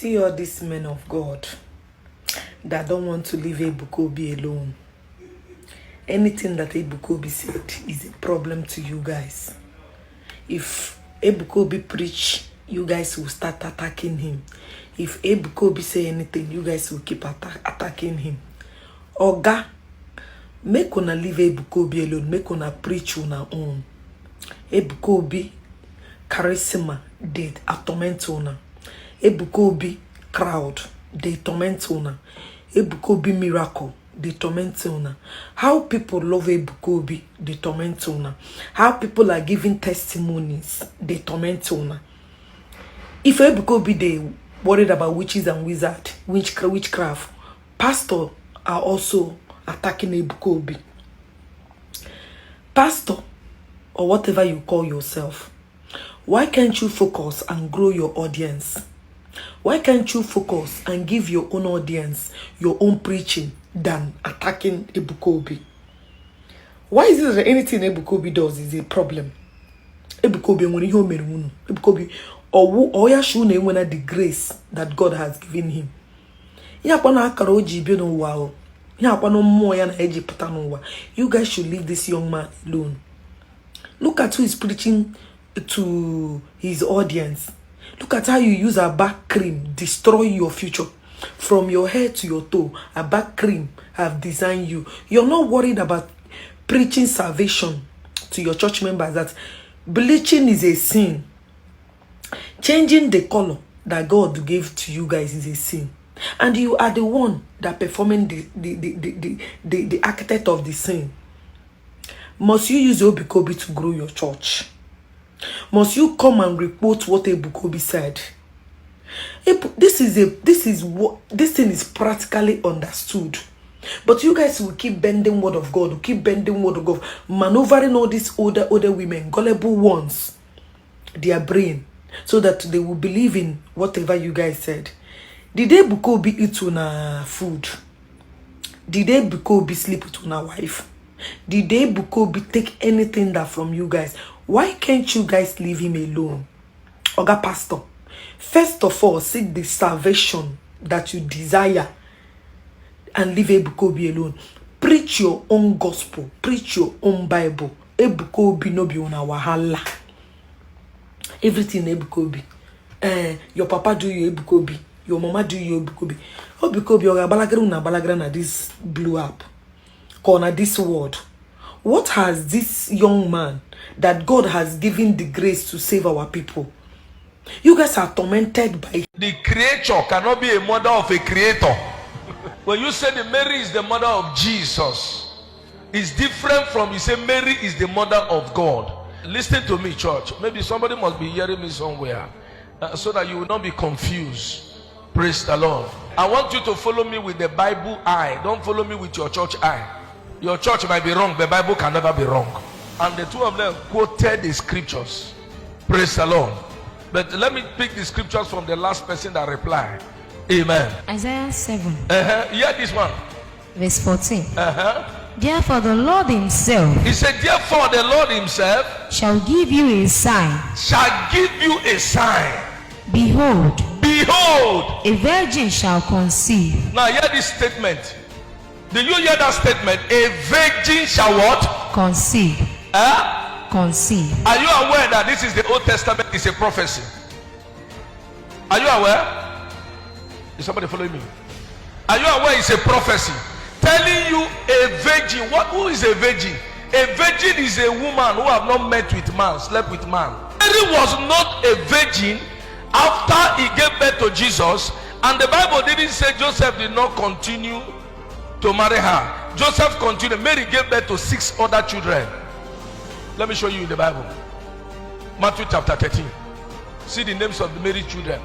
see all these men of God that don't want to leave Ebuka Obi alone. Anything that Ebuka Obi said is a problem to you guys. If Ebuka Obi preach, you guys will start attacking him. If Ebuka Obi say anything, you guys will keep attacking him. Oga, make una leave Ebuka Obi alone. Make una preach una own. Ebuka Obi charisma, they torment una. Ebuka Obi crowd, they torment una. Ebuka Obi miracle, they torment una. How people love Ebuka Obi, they torment una. How people are giving testimonies, they torment una. If Ebuka Obi they worried about witches and witchcraft, pastor are also attacking Ebuka Obi. Pastor, or whatever you call yourself, why can't you focus and grow your audience? Why can't you focus and give your own audience your own preaching than attacking Ebuka Obi? Why is it that anything Ebuka Obi does is a problem? Ebuka Obi when you mean Ebuka Obi or ya show na when the grace that God has given him. Ya kwa na akara oji bi no wa o. Ya kwa no mo ya na eji pata no wa. You guys should leave this young man alone. Look at who is preaching to his audience. Look at how you use a back cream destroy your future. From your head to your toe, a back cream have designed you. You're not worried about preaching salvation to your church members that bleaching is a sin. Changing the color that God gave to you guys is a sin. And you are the one that performing the architect of the sin. Must you use Ebuka Obi to grow your church? Must you come and report what Ebuka Obi said? This thing is practically understood. But you guys will keep bending word of God, will keep bending word of God, maneuvering all these older women, gullible ones, their brain, so that they will believe in whatever you guys said. Did Ebuka Obi eat una food? Did Ebuka Obi sleep with una wife? Did Ebuka Obi take anything that from you guys? Why can't you guys leave him alone? Oga Pastor, first of all, seek the salvation that you desire and leave Ebuka Obi alone. Preach your own gospel. Preach your own Bible. Ebuka Obi no be una wahala. Everything Ebuka Obi. Your papa do you Ebuka Obi. Your mama do you Ebuka Obi. Ebuka Obi oga balagra na this blew up. Corner this word. What has this young man that God has given the grace to save our people? You guys are tormented by the creature cannot be a mother of a creator. When you say that Mary is the mother of Jesus, it's different from you say Mary is the mother of God. Listen to me, church. Maybe somebody must be hearing me somewhere so that you will not be confused. Praise the Lord. I want you to follow me with the Bible eye. Don't follow me with your church eye. Your church might be wrong, the Bible can never be wrong. And the two of them quoted the scriptures. Praise the Lord. But let me pick the scriptures from the last person that replied. Amen. Isaiah 7. Hear this one. Verse 14. Therefore the Lord himself. He said, therefore the Lord himself shall give you a sign. Shall give you a sign. Behold. Behold. A virgin shall conceive. Now hear this statement. Do you hear that statement? A virgin shall what? Conceive. Conceive. Are you aware that this is the Old Testament? Is a prophecy? Are you aware? Is somebody following me? Are you aware it's a prophecy? Telling you a virgin. Who is a virgin? A virgin is a woman who have not met with man, slept with man. Mary was not a virgin after he gave birth to Jesus, and the Bible didn't say Joseph did not continue to marry her. Joseph continued. Mary gave birth to 6 other children. Let me show you in the Bible. Matthew chapter 13. See the names of the married children.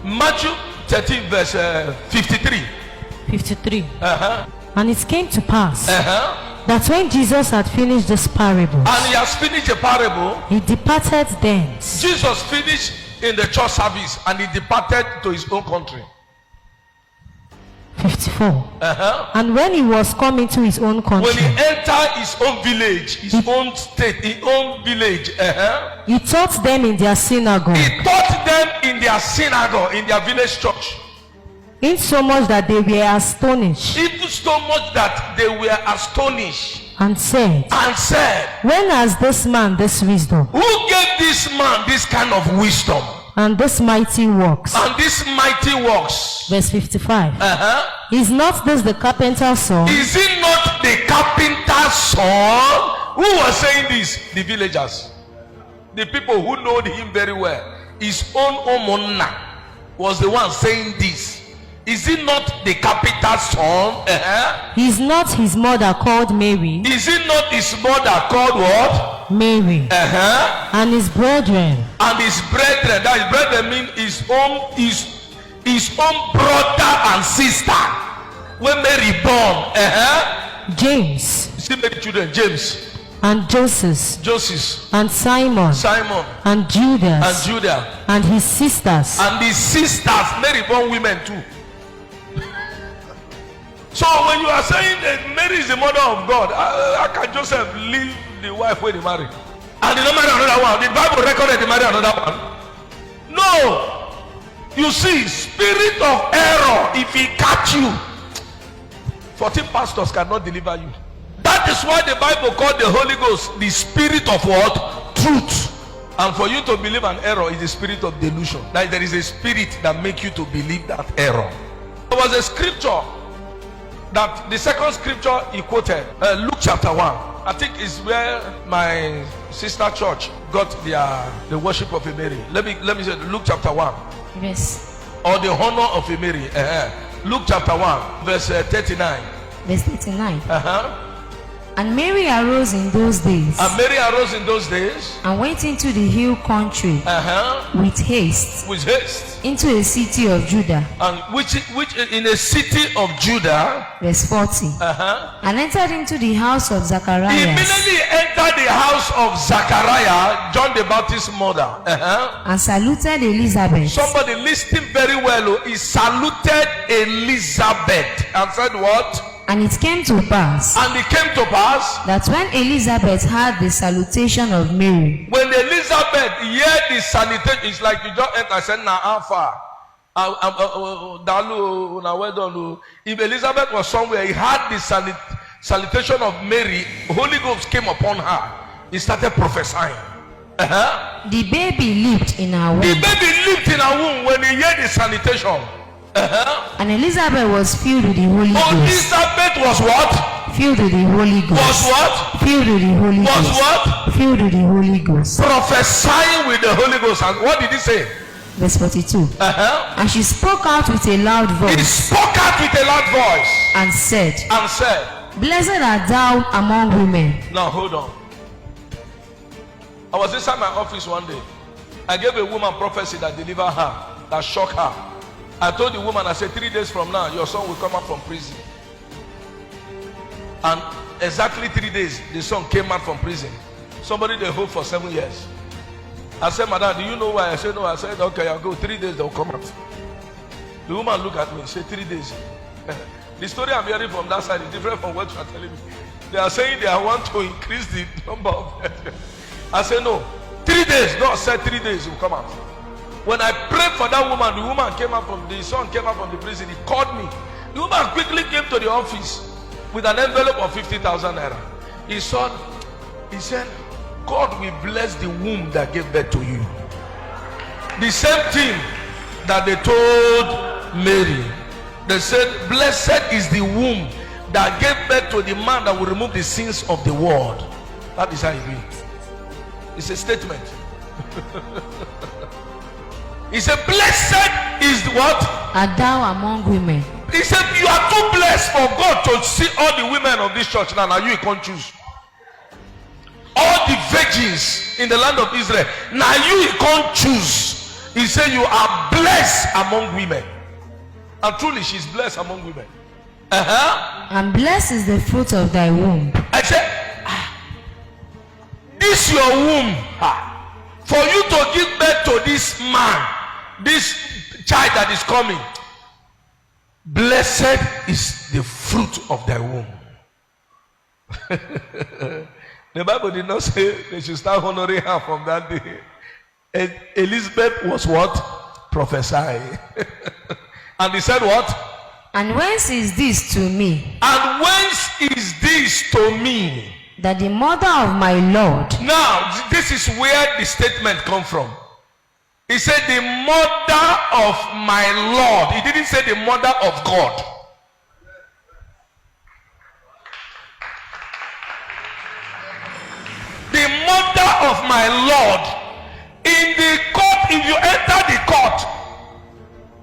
Matthew 13 verse 53. 53. And it came to pass that when Jesus had finished this parable, and he has finished the parable, he departed thence. Jesus finished in the church service and he departed to his own country. 54. And when he was coming to his own country, when he entered his own village, his own state, his own village, he taught them in their synagogue. He taught them in their synagogue, in their village church. Insomuch that they were astonished. Even so much that they were astonished. And said, when has this man this wisdom? Who gave this man this kind of wisdom? And this mighty works. And this mighty works. Verse 55. Is not this the carpenter's son? Is it not the carpenter's son? Who was saying this? The villagers. The people who know him very well. His own Omenala was the one saying this. Is it not the carpenter's son? Is not his mother called Mary? Is it not his mother called what? Mary. And his brethren. And his brethren. That his brethren mean his own brother and sister. When Mary born. James. See many children. James. And Joseph. And Simon. And Judas. And his sisters. And his sisters. Mary born women too. So when you are saying that Mary is the mother of God, how can Joseph leave the wife when he married? And he don't marry another one. The Bible recorded he married another one. No. You see, spirit of error, if he catch you, 14 pastors cannot deliver you. That is why the Bible called the Holy Ghost the spirit of what? Truth. And for you to believe an error is the spirit of delusion. Like there is a spirit that makes you to believe that error. There was a scripture that the second scripture he quoted, Luke chapter 1. I think is where my sister church got the worship of a Mary. Let me say Luke chapter 1. Yes. Or the honor of a Mary. Luke chapter 1, verse 39. Verse 39. And Mary arose in those days. And went into the hill country with haste. Into a city of Judah. And which in a city of Judah. Verse 40. And entered into the house of Zacharias. He immediately entered the house of Zachariah, John the Baptist's mother. And saluted Elizabeth. Somebody listen very well. He saluted Elizabeth and said what? And it came to pass. That when Elizabeth heard the salutation of Mary. When Elizabeth heard the salutation, it's like you just enter and say, "Na alpha." If Elizabeth was somewhere, he heard the salutation of Mary. Holy Ghost came upon her. He started prophesying. The baby leaped in her womb. When he heard the salutation. And Elizabeth was filled with the Holy Ghost. Elizabeth was what? Filled with the Holy Ghost. Was what? Filled with the Holy Ghost. Was what? Filled with the Holy Ghost. Prophesying with the Holy Ghost. And what did he say? Verse 42. And she spoke out with a loud voice. He spoke out with a loud voice. And said. Blessed art thou among women. Now hold on. I was inside my office one day. I gave a woman prophecy that delivered her, that shocked her. I told the woman, I said, 3 days from now, your son will come out from prison. And exactly 3 days, the son came out from prison. Somebody they hold for 7 years. I said, Madam, do you know why? I said, no. I said, okay, I'll go. 3 days, they'll come out. The woman looked at me and said, 3 days. The story I'm hearing from that side is different from what you are telling me. They are saying they want to increase the number of. I said, no. 3 days. No, I said 3 days, it will come out. When I prayed for that woman, the son came out from the prison. He called me. The woman quickly came to the office with an envelope of 50,000 naira. He said, God will bless the womb that gave birth to you. The same thing that they told Mary. They said, blessed is the womb that gave birth to the man that will remove the sins of the world. That is how it is. It's a statement. He said, blessed is what? Art thou among women. He said, you are too blessed for God to see all the women of this church now. Now you can't choose. All the virgins in the land of Israel. Now you can't choose. He said, you are blessed among women. And truly, she's blessed among women. And blessed is the fruit of thy womb. I said, this your womb. For you to give birth to this man, this child that is coming, Blessed is the fruit of thy womb. The Bible did not say they should start honoring her from that day. And Elizabeth was what? Prophesying. And he said what? And whence is this to me? And whence is this to me? That the mother of my Lord. Now, this is where the statement comes from. He said the mother of my Lord. He didn't say the mother of God. The mother of my Lord. In the court, if you enter the court,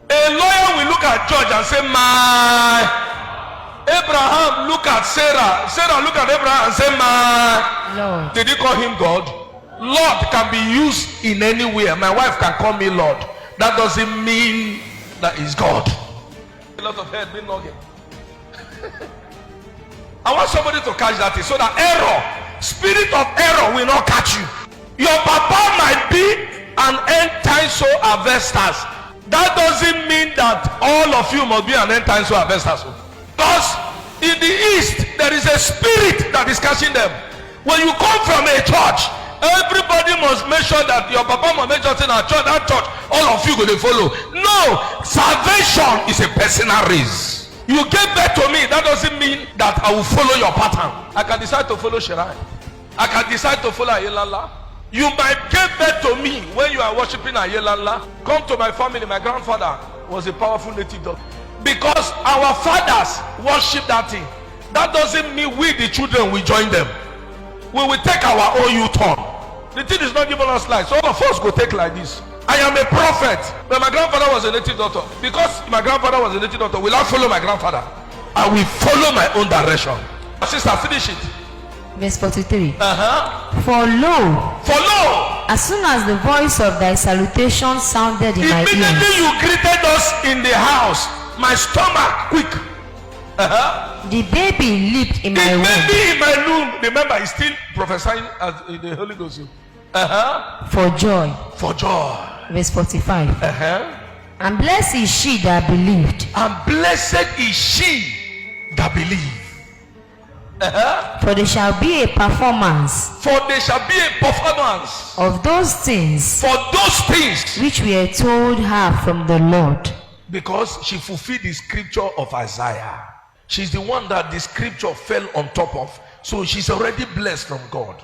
a lawyer will look at judge and say, my Abraham look at Sarah. Sarah look at Abraham and say, my Lord. Did he call him God? Lord can be used in anywhere. My wife can call me Lord. That doesn't mean that is God. A lot of head been noggin. I want somebody to catch that so that error, spirit of error will not catch you. Your papa might be an end time soul harvesters. That doesn't mean that all of you must be an end time soul harvesters. Because in the east there is a spirit that is catching them. When you come from a church, everybody must make sure that your papa must make sure that church, all of you go to follow. No, salvation is a personal race. You gave birth to me, that doesn't mean that I will follow your pattern. I can decide to follow Shirai. I can decide to follow Ayelala. You might give birth to me when you are worshiping Ayelala. Come to my family. My grandfather was a powerful native doctor. Because our fathers worship that thing. That doesn't mean we the children will join them. We will take our own U-turn. The thing is not giving us life. So all of us go take like this. I am a prophet. But my grandfather was a native doctor. Because my grandfather was a native doctor, will I follow my grandfather? I will follow my own direction. Sister, finish it. Verse 43. For lo, as soon as the voice of thy salutation sounded in my ears, immediately you greeted us in the house. My stomach, quick. The baby leaped in my womb. The baby in my womb. Remember, he's still prophesying as in the Holy Ghost. For joy. For joy. Verse 45. And blessed is she that believed. And blessed is she that believed. For there shall be a performance. For there shall be a performance of those things. For those things which were told her from the Lord. Because she fulfilled the scripture of Isaiah. She's the one that the scripture fell on top of. So she's already blessed from God.